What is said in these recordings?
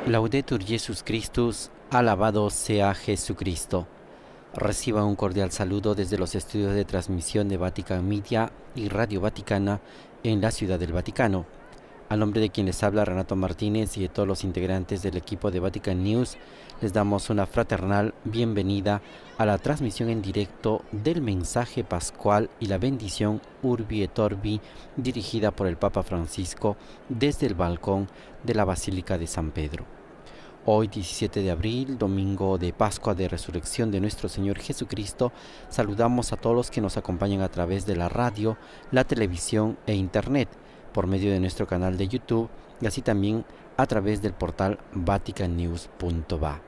Laudetur Jesus Christus, alabado sea Jesucristo. Reciba un cordial saludo desde los estudios de transmisión de Vatican Media y Radio Vaticana en la Ciudad del Vaticano. A nombre de quien les habla Renato Martínez y de todos los integrantes del equipo de Vatican News, les damos una fraternal bienvenida a la transmisión en directo del mensaje pascual y la bendición Urbi et Orbi dirigida por el Papa Francisco desde el balcón de la Basílica de San Pedro. Hoy, 17 de abril, domingo de Pascua de Resurrección de nuestro Señor Jesucristo, saludamos a todos los que nos acompañan a través de la radio, la televisión e internet, por medio de nuestro canal de YouTube y así también a través del portal vaticannews.va.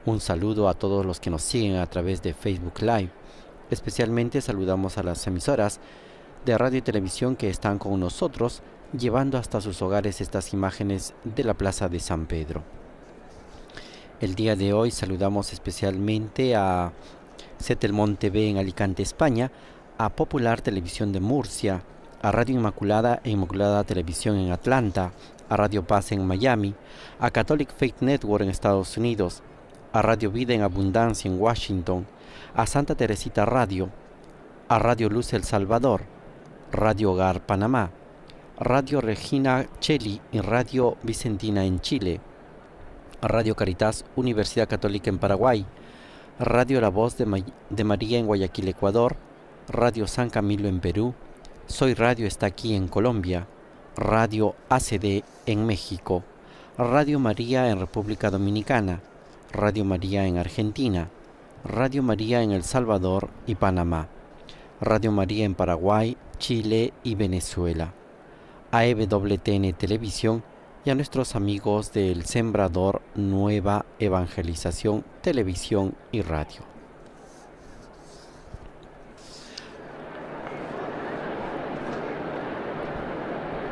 Un saludo a todos los que nos siguen a través de Facebook Live. Especialmente saludamos a las emisoras de radio y televisión que están con nosotros, llevando hasta sus hogares estas imágenes de la Plaza de San Pedro. El día de hoy saludamos especialmente a Setelmont TV en Alicante, España, a Popular Televisión de Murcia, a Radio Inmaculada e Inmaculada Televisión en Atlanta, a Radio Paz en Miami, a Catholic Faith Network en Estados Unidos, a Radio Vida en Abundancia en Washington, a Santa Teresita Radio, a Radio Luz El Salvador, Radio Hogar Panamá, Radio Regina Cheli y Radio Vicentina en Chile, a Radio Caritas Universidad Católica en Paraguay, Radio La Voz de María en Guayaquil, Ecuador, Radio San Camilo en Perú, Soy Radio está aquí en Colombia, Radio ACD en México, Radio María en República Dominicana, Radio María en Argentina, Radio María en El Salvador y Panamá, Radio María en Paraguay, Chile y Venezuela, a EWTN Televisión y a nuestros amigos del Sembrador Nueva Evangelización, Televisión y Radio.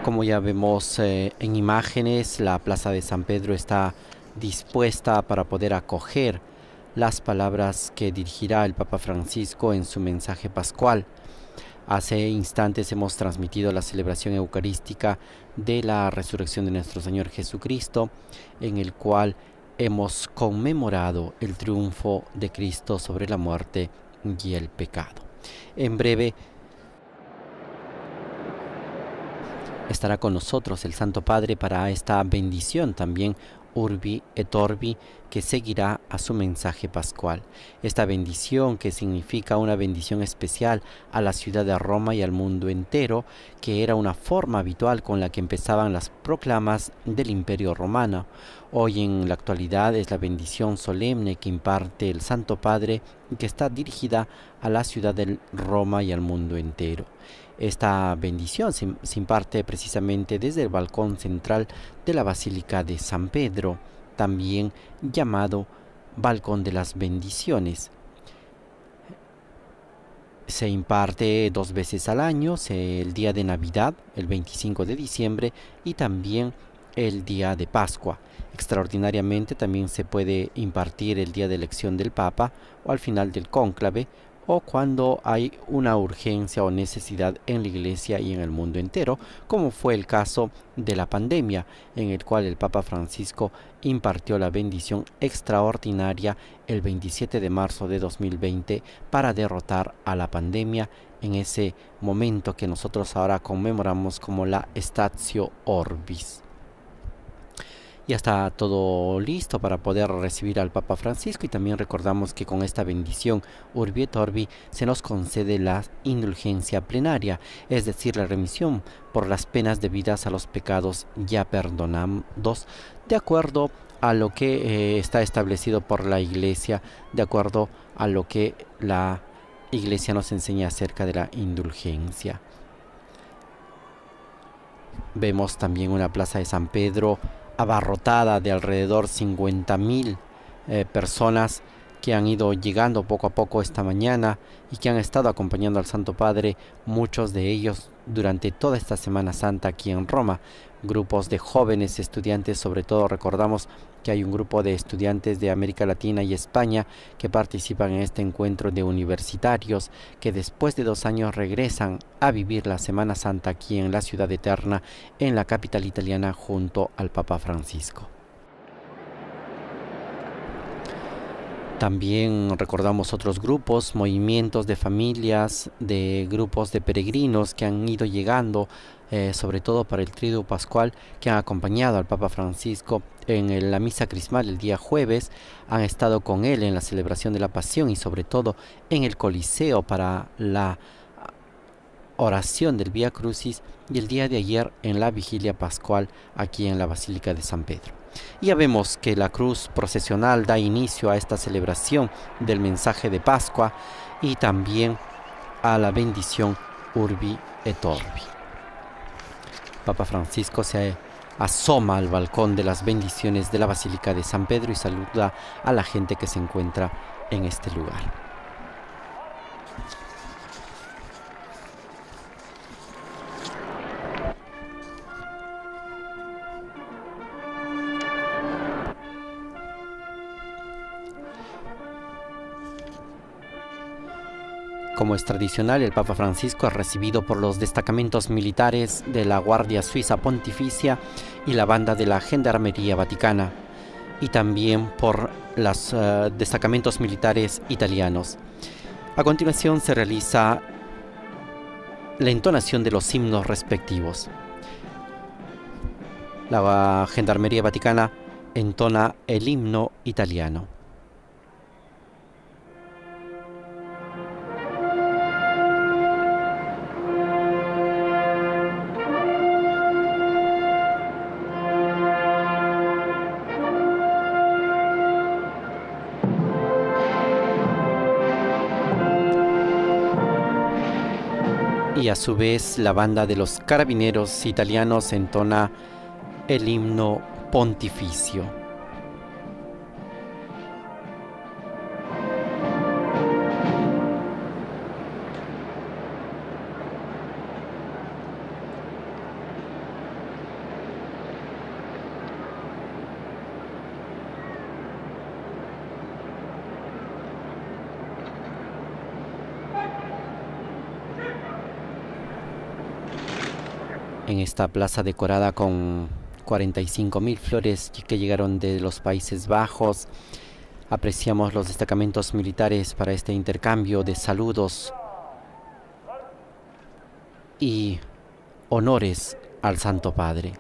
Como ya vemos en imágenes, la Plaza de San Pedro está dispuesta para poder acoger las palabras que dirigirá el Papa Francisco en su mensaje pascual. Hace instantes hemos transmitido la celebración eucarística de la resurrección de nuestro Señor Jesucristo, en el cual hemos conmemorado el triunfo de Cristo sobre la muerte y el pecado. En breve estará con nosotros el Santo Padre para esta bendición también Urbi et Orbi, que seguirá a su mensaje pascual. Esta bendición, que significa una bendición especial a la ciudad de Roma y al mundo entero, que era una forma habitual con la que empezaban las proclamas del Imperio Romano. Hoy en la actualidad es la bendición solemne que imparte el Santo Padre y que está dirigida a la ciudad de Roma y al mundo entero. Esta bendición se imparte precisamente desde el balcón central de la Basílica de San Pedro, también llamado Balcón de las Bendiciones. Se imparte 2 veces al año, el día de Navidad, el 25 de diciembre, y también el día de Pascua. Extraordinariamente también se puede impartir el día de elección del Papa o al final del cónclave, o cuando hay una urgencia o necesidad en la Iglesia y en el mundo entero, como fue el caso de la pandemia, en el cual el Papa Francisco impartió la bendición extraordinaria el 27 de marzo de 2020 para derrotar a la pandemia en ese momento que nosotros ahora conmemoramos como la Statio Orbis. Ya está todo listo para poder recibir al Papa Francisco, y también recordamos que con esta bendición Urbi et Orbi se nos concede la indulgencia plenaria, es decir, la remisión por las penas debidas a los pecados ya perdonados, de acuerdo a lo que está establecido por la Iglesia, de acuerdo a lo que la Iglesia nos enseña acerca de la indulgencia. Vemos también una plaza de San Pedro abarrotada de alrededor 50,000 personas que han ido llegando poco a poco esta mañana y que han estado acompañando al Santo Padre, muchos de ellos durante toda esta Semana Santa aquí en Roma. Grupos de jóvenes estudiantes, sobre todo recordamos que hay un grupo de estudiantes de América Latina y España que participan en este encuentro de universitarios que después de 2 años regresan a vivir la Semana Santa aquí en la Ciudad Eterna, en la capital italiana, junto al Papa Francisco. También recordamos otros grupos, movimientos de familias, de grupos de peregrinos que han ido llegando, sobre todo para el Triduo Pascual, que han acompañado al Papa Francisco en la misa crismal el día jueves, han estado con él en la celebración de la Pasión y sobre todo en el Coliseo para la oración del Vía Crucis y el día de ayer en la Vigilia Pascual aquí en la Basílica de San Pedro. Y ya vemos que la cruz procesional da inicio a esta celebración del mensaje de Pascua y también a la bendición Urbi et Orbi. Papa Francisco se asoma al balcón de las bendiciones de la Basílica de San Pedro y saluda a la gente que se encuentra en este lugar. Como es tradicional, el Papa Francisco es recibido por los destacamentos militares de la Guardia Suiza Pontificia y la banda de la Gendarmería Vaticana, y también por los destacamentos militares italianos. A continuación se realiza la entonación de los himnos respectivos. La Gendarmería Vaticana entona el himno italiano. Y a su vez la banda de los carabineros italianos entona el himno pontificio. En esta plaza decorada con 45.000 flores que llegaron de los Países Bajos, apreciamos los destacamentos militares para este intercambio de saludos y honores al Santo Padre.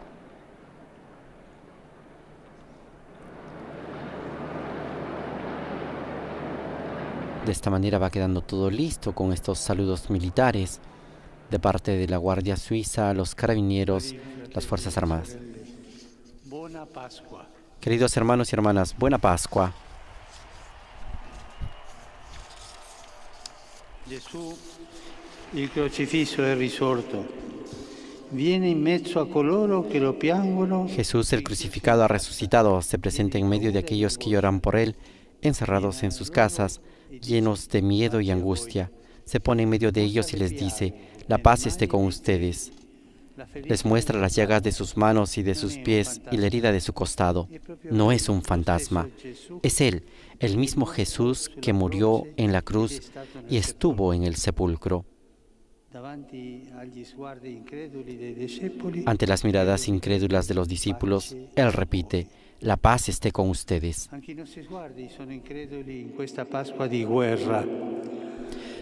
De esta manera va quedando todo listo con estos saludos militares de parte de la Guardia Suiza, los carabineros, las Fuerzas Armadas. Queridos hermanos y hermanas, buena Pascua. Gesù, il crocifisso è risorto. Viene in mezzo a coloro che lo piangono. Jesús, el crucificado, ha resucitado. Se presenta en medio de aquellos que lloran por él, encerrados en sus casas, llenos de miedo y angustia. Se pone en medio de ellos y les dice: la paz esté con ustedes. Les muestra las llagas de sus manos y de sus pies y la herida de su costado. No es un fantasma. Es Él, el mismo Jesús que murió en la cruz y estuvo en el sepulcro. Ante las miradas incrédulas de los discípulos, Él repite: la paz esté con ustedes.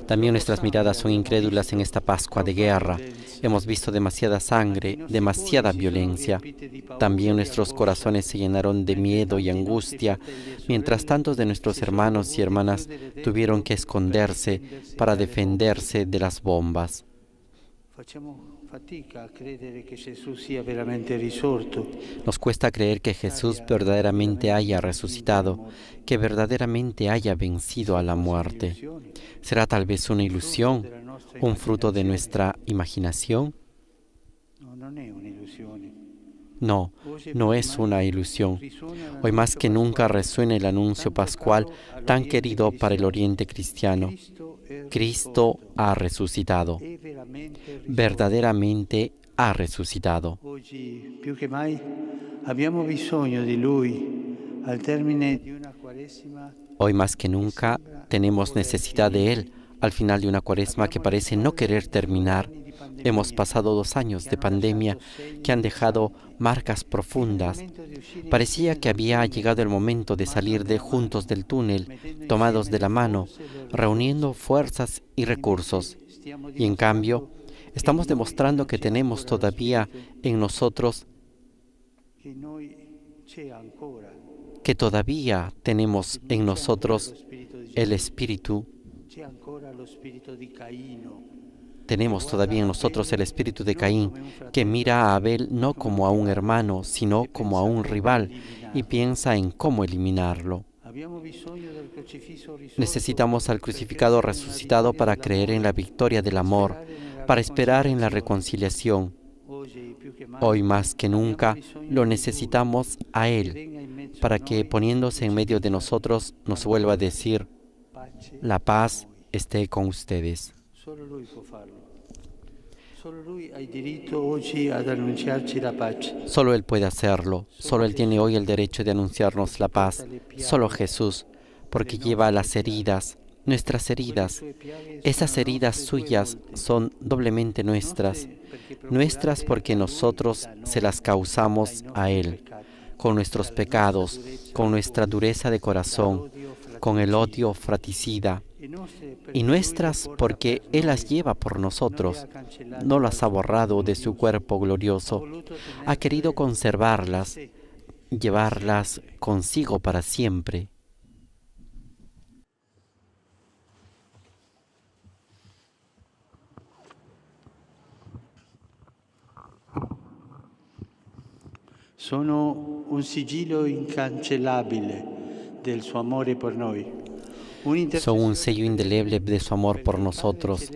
También nuestras miradas son incrédulas en esta Pascua de guerra. Hemos visto demasiada sangre, demasiada violencia. También nuestros corazones se llenaron de miedo y angustia, mientras tantos de nuestros hermanos y hermanas tuvieron que esconderse para defenderse de las bombas. Nos cuesta creer que Jesús verdaderamente haya resucitado, que verdaderamente haya vencido a la muerte. ¿Será tal vez una ilusión, un fruto de nuestra imaginación? No, no es una ilusión. Hoy más que nunca resuena el anuncio pascual tan querido para el Oriente cristiano. Cristo ha resucitado. Verdaderamente ha resucitado. Hoy más que nunca tenemos necesidad de Él al final de una cuaresma que parece no querer terminar, Hemos pasado 2 años de pandemia que han dejado marcas profundas. Parecía que había llegado el momento de salir juntos del túnel, tomados de la mano, reuniendo fuerzas y recursos. Y en cambio, estamos demostrando que tenemos todavía en nosotros, el espíritu. Tenemos todavía en nosotros el espíritu de Caín, que mira a Abel no como a un hermano, sino como a un rival, y piensa en cómo eliminarlo. Necesitamos al crucificado resucitado para creer en la victoria del amor, para esperar en la reconciliación. Hoy más que nunca lo necesitamos a Él, para que poniéndose en medio de nosotros nos vuelva a decir: la paz esté con ustedes. Solo Él puede hacerlo. Solo Él tiene hoy el derecho de anunciarnos la paz. Solo Jesús, porque lleva las heridas, nuestras heridas. Esas heridas suyas son doblemente nuestras. Nuestras porque nosotros se las causamos a Él, con nuestros pecados, con nuestra dureza de corazón, con el odio fratricida. Y nuestras porque Él las lleva por nosotros, no las ha borrado de su cuerpo glorioso, ha querido conservarlas, llevarlas consigo para siempre. Sono un sigillo incancellabile del suo amore por noi. Son un sello indeleble de su amor por nosotros,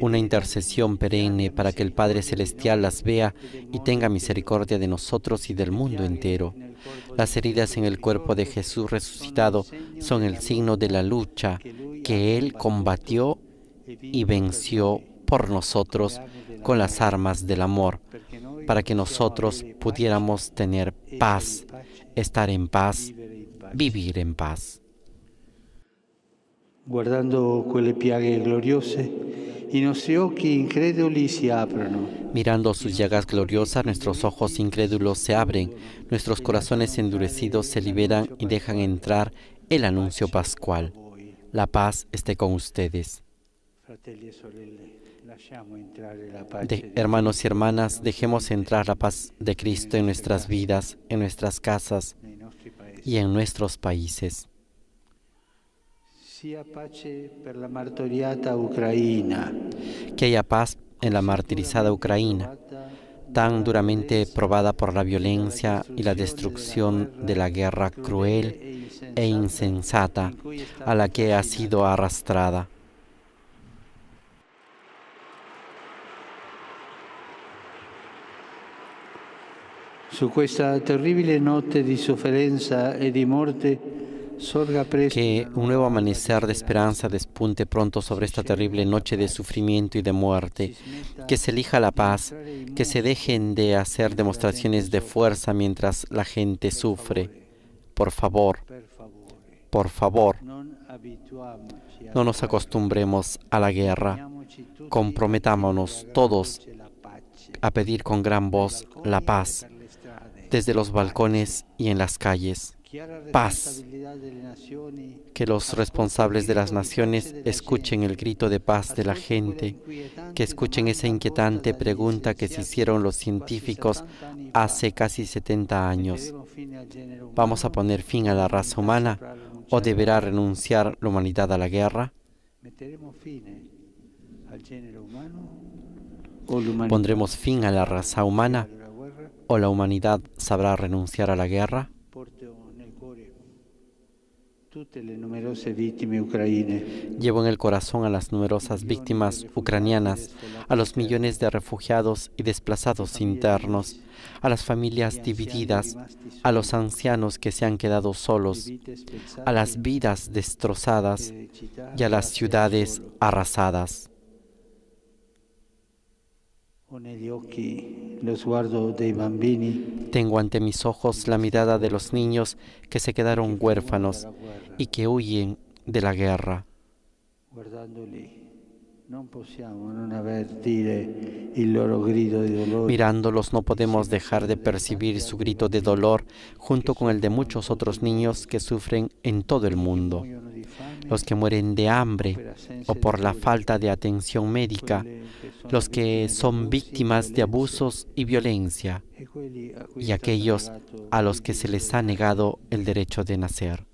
una intercesión perenne para que el Padre Celestial las vea y tenga misericordia de nosotros y del mundo entero. Las heridas en el cuerpo de Jesús resucitado son el signo de la lucha que Él combatió y venció por nosotros con las armas del amor, para que nosotros pudiéramos tener paz, estar en paz, vivir en paz. Guardando quelle piaghe gloriose, i nostri occhi increduli si aprono. Mirando sus llagas gloriosas, nuestros ojos incrédulos se abren, nuestros corazones endurecidos se liberan y dejan entrar el anuncio pascual. La paz esté con ustedes. Hermanos y hermanas, dejemos entrar la paz de Cristo en nuestras vidas, en nuestras casas y en nuestros países. Que haya paz en la martirizada Ucrania, tan duramente probada por la violencia y la destrucción de la guerra cruel e insensata a la que ha sido arrastrada. Su questa terribile notte di sofferenza e di morte sorga presto. Que un nuevo amanecer de esperanza despunte pronto sobre esta terrible noche de sufrimiento y de muerte. Que se elija la paz, que se dejen de hacer demostraciones de fuerza mientras la gente sufre. Por favor, por favor, no nos acostumbremos a la guerra. Comprometámonos todos a pedir con gran voz la paz, desde los balcones y en las calles. Paz. Que los responsables de las naciones escuchen el grito de paz de la gente, que escuchen esa inquietante pregunta que se hicieron los científicos hace casi 70 años. ¿Vamos a poner fin a la raza humana o deberá renunciar la humanidad a la guerra? ¿Pondremos fin a la raza humana o la humanidad sabrá renunciar a la guerra? Llevo en el corazón a las numerosas víctimas ucranianas, a los millones de refugiados y desplazados internos, a las familias divididas, a los ancianos que se han quedado solos, a las vidas destrozadas y a las ciudades arrasadas. Tengo ante mis ojos la mirada de los niños que se quedaron huérfanos y que huyen de la guerra. Mirándolos no podemos dejar de percibir su grito de dolor junto con el de muchos otros niños que sufren en todo el mundo. Los que mueren de hambre o por la falta de atención médica, los que son víctimas de abusos y violencia, y aquellos a los que se les ha negado el derecho de nacer.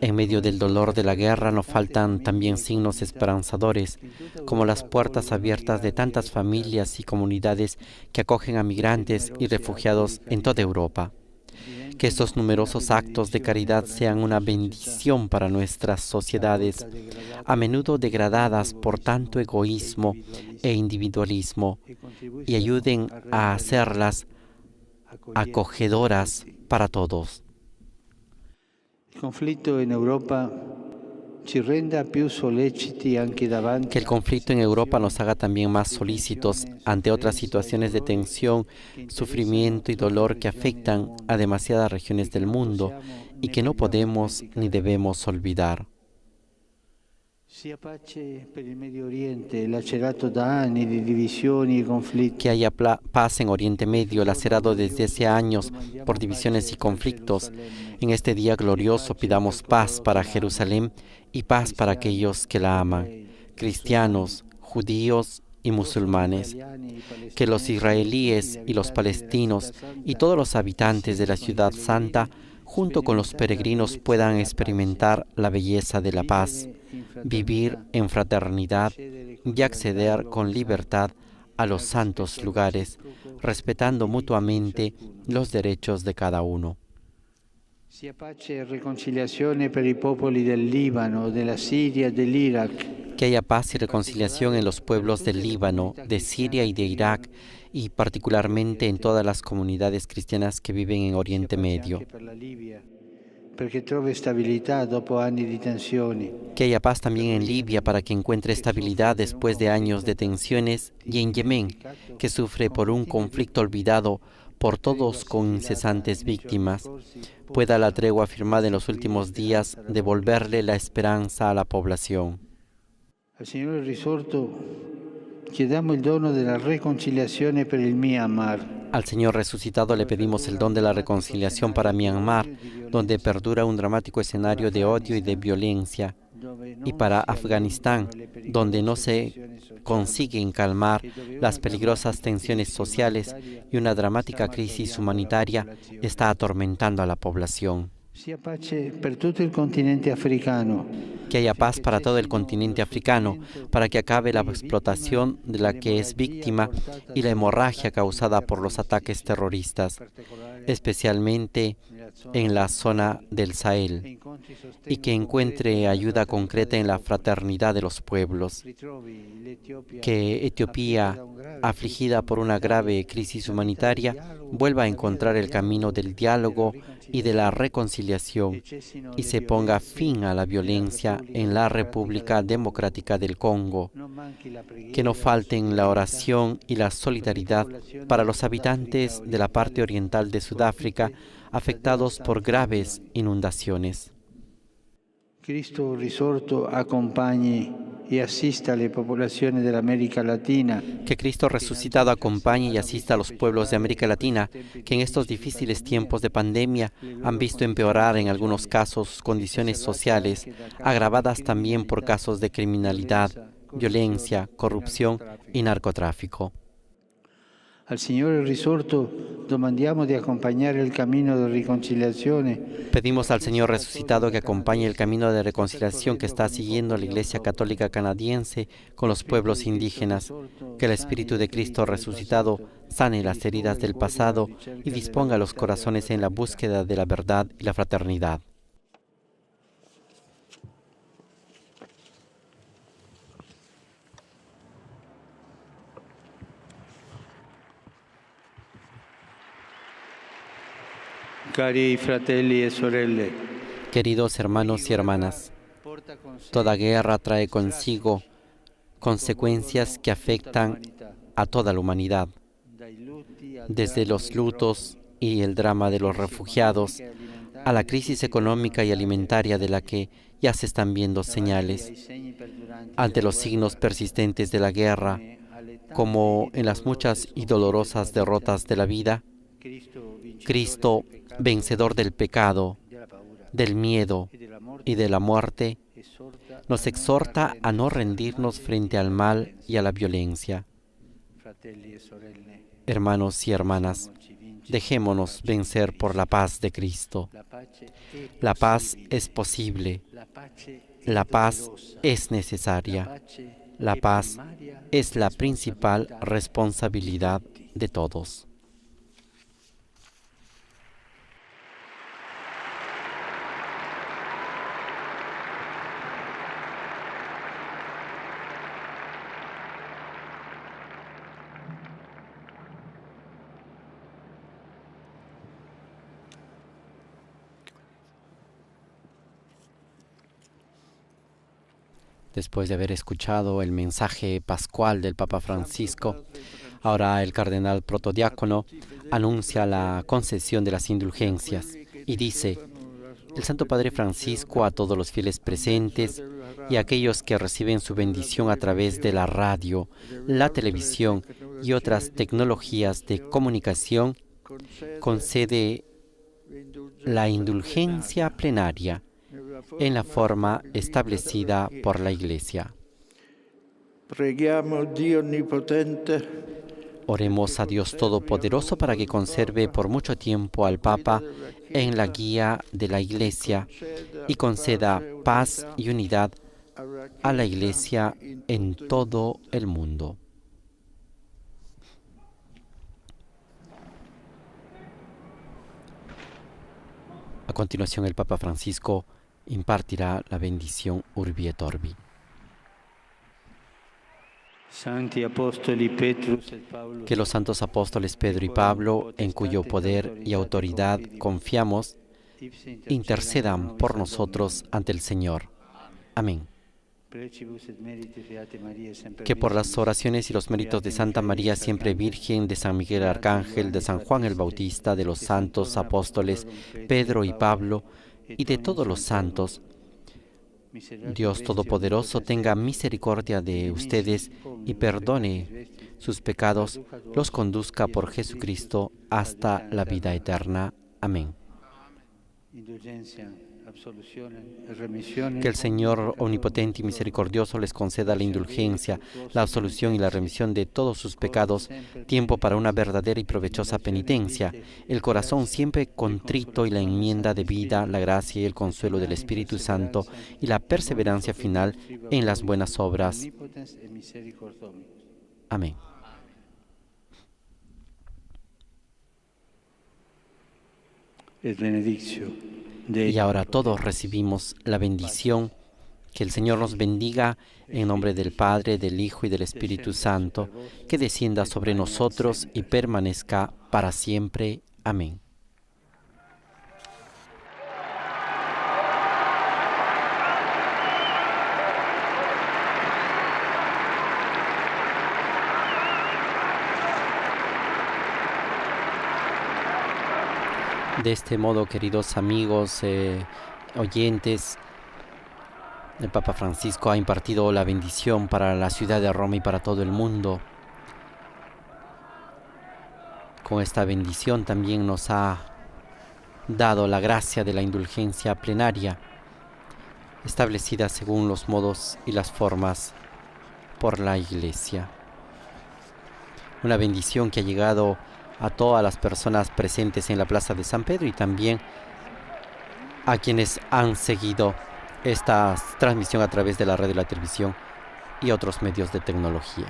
En medio del dolor de la guerra no faltan también signos esperanzadores, como las puertas abiertas de tantas familias y comunidades que acogen a migrantes y refugiados en toda Europa. Que estos numerosos actos de caridad sean una bendición para nuestras sociedades, a menudo degradadas por tanto egoísmo e individualismo, y ayuden a hacerlas acogedoras para todos. Que el conflicto en Europa nos haga también más solícitos ante otras situaciones de tensión, sufrimiento y dolor que afectan a demasiadas regiones del mundo y que no podemos ni debemos olvidar. Que haya paz en Oriente Medio, lacerado desde hace años por divisiones y conflictos. En este día glorioso pidamos paz para Jerusalén y paz para aquellos que la aman, cristianos, judíos y musulmanes. Que los israelíes y los palestinos y todos los habitantes de la ciudad santa, junto con los peregrinos, puedan experimentar la belleza de la paz, vivir en fraternidad y acceder con libertad a los santos lugares, respetando mutuamente los derechos de cada uno. Que haya paz y reconciliación en los pueblos del Líbano, de Siria y de Irak, y particularmente en todas las comunidades cristianas que viven en Oriente Medio. Que haya paz también en Libia para que encuentre estabilidad después de años de tensiones, y en Yemen, que sufre por un conflicto olvidado por todos con incesantes víctimas, pueda la tregua firmada en los últimos días devolverle la esperanza a la población. Al Signore risorto chiediamo il dono della riconciliazione per il Myanmar. Al Señor resucitado le pedimos el don de la reconciliación para Myanmar, donde perdura un dramático escenario de odio y de violencia, y para Afganistán, donde no se consiguen calmar las peligrosas tensiones sociales y una dramática crisis humanitaria está atormentando a la población. Que haya paz para todo el continente africano, para que acabe la explotación de la que es víctima y la hemorragia causada por los ataques terroristas, especialmente en la zona del Sahel, y que encuentre ayuda concreta en la fraternidad de los pueblos. Que Etiopía, afligida por una grave crisis humanitaria, vuelva a encontrar el camino del diálogo y de la reconciliación y se ponga fin a la violencia en la República Democrática del Congo. Que no falten la oración y la solidaridad para los habitantes de la parte oriental de Sudáfrica afectados por graves inundaciones. Cristo risorto acompañe y asista a las poblaciones de América Latina. Que Cristo resucitado acompañe y asista a los pueblos de América Latina, que en estos difíciles tiempos de pandemia han visto empeorar en algunos casos sus condiciones sociales, agravadas también por casos de criminalidad, violencia, corrupción y narcotráfico. Al Signore risorto domandiamo di accompagnare il cammino di riconciliazione. Pedimos al Señor resucitado que acompañe el camino de reconciliación que está siguiendo la Iglesia Católica Canadiense con los pueblos indígenas, que el Espíritu de Cristo resucitado sane las heridas del pasado y disponga los corazones en la búsqueda de la verdad y la fraternidad. Cari fratelli e sorelle, queridos hermanos y hermanas, toda guerra trae consigo consecuencias que afectan a toda la humanidad, desde los lutos y el drama de los refugiados a la crisis económica y alimentaria de la que ya se están viendo señales, ante los signos persistentes de la guerra, como en las muchas y dolorosas derrotas de la vida, Cristo, vencedor del pecado, del miedo y de la muerte, nos exhorta a no rendirnos frente al mal y a la violencia. Hermanos y hermanas, dejémonos vencer por la paz de Cristo. La paz es posible, la paz es necesaria, la paz es la principal responsabilidad de todos. Después de haber escuchado el mensaje pascual del Papa Francisco, ahora el cardenal protodiácono anuncia la concesión de las indulgencias y dice: el Santo Padre Francisco a todos los fieles presentes y a aquellos que reciben su bendición a través de la radio, la televisión y otras tecnologías de comunicación, concede la indulgencia plenaria en la forma establecida por la Iglesia. Oremos a Dios Todopoderoso para que conserve por mucho tiempo al Papa en la guía de la Iglesia y conceda paz y unidad a la Iglesia en todo el mundo. A continuación, el Papa Francisco impartirá la bendición Urbi et Orbi. Que los santos apóstoles Pedro y Pablo, en cuyo poder y autoridad confiamos, intercedan por nosotros ante el Señor. Amén. Que por las oraciones y los méritos de Santa María Siempre Virgen, de San Miguel Arcángel, de San Juan el Bautista, de los santos apóstoles Pedro y Pablo, y de todos los santos, Dios Todopoderoso tenga misericordia de ustedes y perdone sus pecados, los conduzca por Jesucristo hasta la vida eterna. Amén. Que el Señor omnipotente y misericordioso les conceda la indulgencia, la absolución y la remisión de todos sus pecados, tiempo para una verdadera y provechosa penitencia, el corazón siempre contrito y la enmienda de vida, la gracia y el consuelo del Espíritu Santo y la perseverancia final en las buenas obras. Amén. Y ahora todos recibimos la bendición. Que el Señor nos bendiga en nombre del Padre, del Hijo y del Espíritu Santo, que descienda sobre nosotros y permanezca para siempre. Amén. De este modo, queridos amigos, oyentes, el Papa Francisco ha impartido la bendición para la ciudad de Roma y para todo el mundo. Con esta bendición también nos ha dado la gracia de la indulgencia plenaria, establecida según los modos y las formas por la Iglesia. Una bendición que ha llegado a todas las personas presentes en la Plaza de San Pedro y también a quienes han seguido esta transmisión a través de la radio y la televisión y otros medios de tecnología.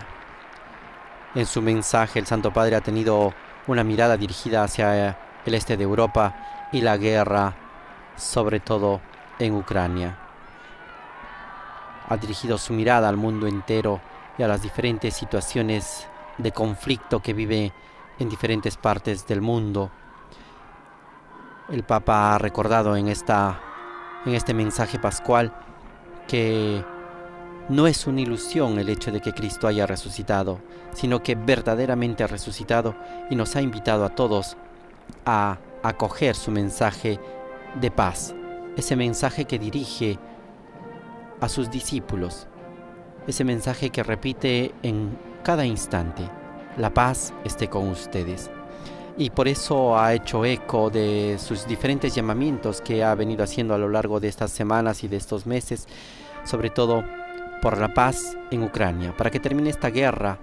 En su mensaje, el Santo Padre ha tenido una mirada dirigida hacia el este de Europa y la guerra, sobre todo en Ucrania. Ha dirigido su mirada al mundo entero y a las diferentes situaciones de conflicto que vive en diferentes partes del mundo. El Papa ha recordado en este mensaje pascual que no es una ilusión el hecho de que Cristo haya resucitado, sino que verdaderamente ha resucitado y nos ha invitado a todos a acoger su mensaje de paz, ese mensaje que dirige a sus discípulos, ese mensaje que repite en cada instante: la paz esté con ustedes. Y por eso ha hecho eco de sus diferentes llamamientos que ha venido haciendo a lo largo de estas semanas y de estos meses, sobre todo por la paz en Ucrania, para que termine esta guerra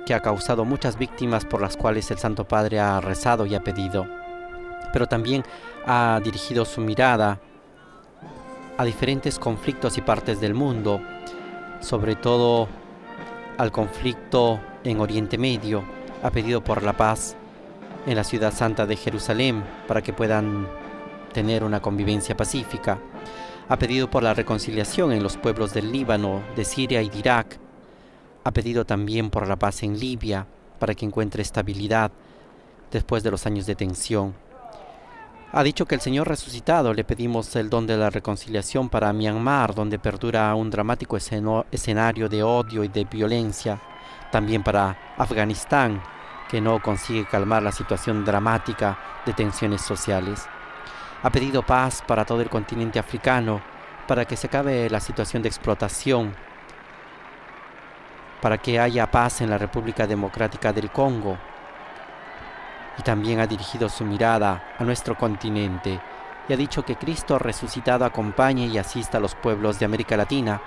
que ha causado muchas víctimas, por las cuales el Santo Padre ha rezado y ha pedido, pero también ha dirigido su mirada a diferentes conflictos y partes del mundo, sobre todo al conflicto en Oriente Medio. Ha pedido por la paz en la ciudad santa de Jerusalén, para que puedan tener una convivencia pacífica. Ha pedido por la reconciliación en los pueblos del Líbano, de Siria y de Irak. Ha pedido también por la paz en Libia, para que encuentre estabilidad después de los años de tensión. Ha dicho que el Señor resucitado le pedimos el don de la reconciliación para Myanmar, donde perdura un dramático escenario de odio y de violencia. También para Afganistán, que no consigue calmar la situación dramática de tensiones sociales. Ha pedido paz para todo el continente africano, para que se acabe la situación de explotación, para que haya paz en la República Democrática del Congo. Y también ha dirigido su mirada a nuestro continente y ha dicho que Cristo resucitado acompañe y asista a los pueblos de América Latina,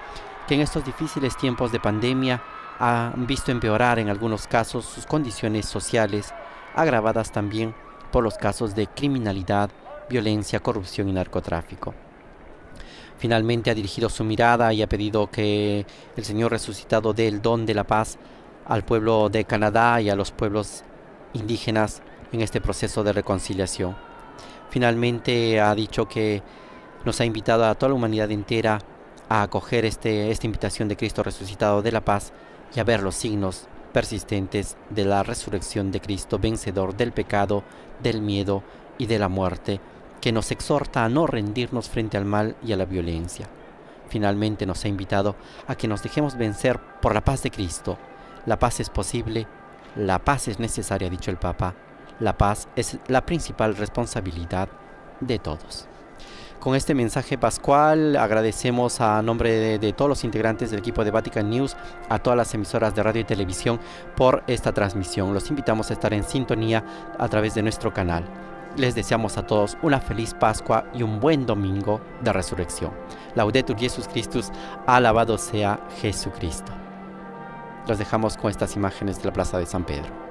que en estos difíciles tiempos de pandemia han visto empeorar en algunos casos sus condiciones sociales, agravadas también por los casos de criminalidad, violencia, corrupción y narcotráfico. Finalmente ha dirigido su mirada y ha pedido que el Señor resucitado dé el don de la paz al pueblo de Canadá y a los pueblos indígenas en este proceso de reconciliación. Finalmente ha dicho que nos ha invitado a toda la humanidad entera a acoger esta invitación de Cristo resucitado de la paz y a ver los signos persistentes de la resurrección de Cristo, vencedor del pecado, del miedo y de la muerte, que nos exhorta a no rendirnos frente al mal y a la violencia. Finalmente nos ha invitado a que nos dejemos vencer por la paz de Cristo. La paz es posible, la paz es necesaria, ha dicho el Papa. La paz es la principal responsabilidad de todos. Con este mensaje pascual agradecemos a nombre de todos los integrantes del equipo de Vatican News, a todas las emisoras de radio y televisión por esta transmisión. Los invitamos a estar en sintonía a través de nuestro canal. Les deseamos a todos una feliz Pascua y un buen domingo de resurrección. Laudetur Jesus Christus, alabado sea Jesucristo. Los dejamos con estas imágenes de la Plaza de San Pedro.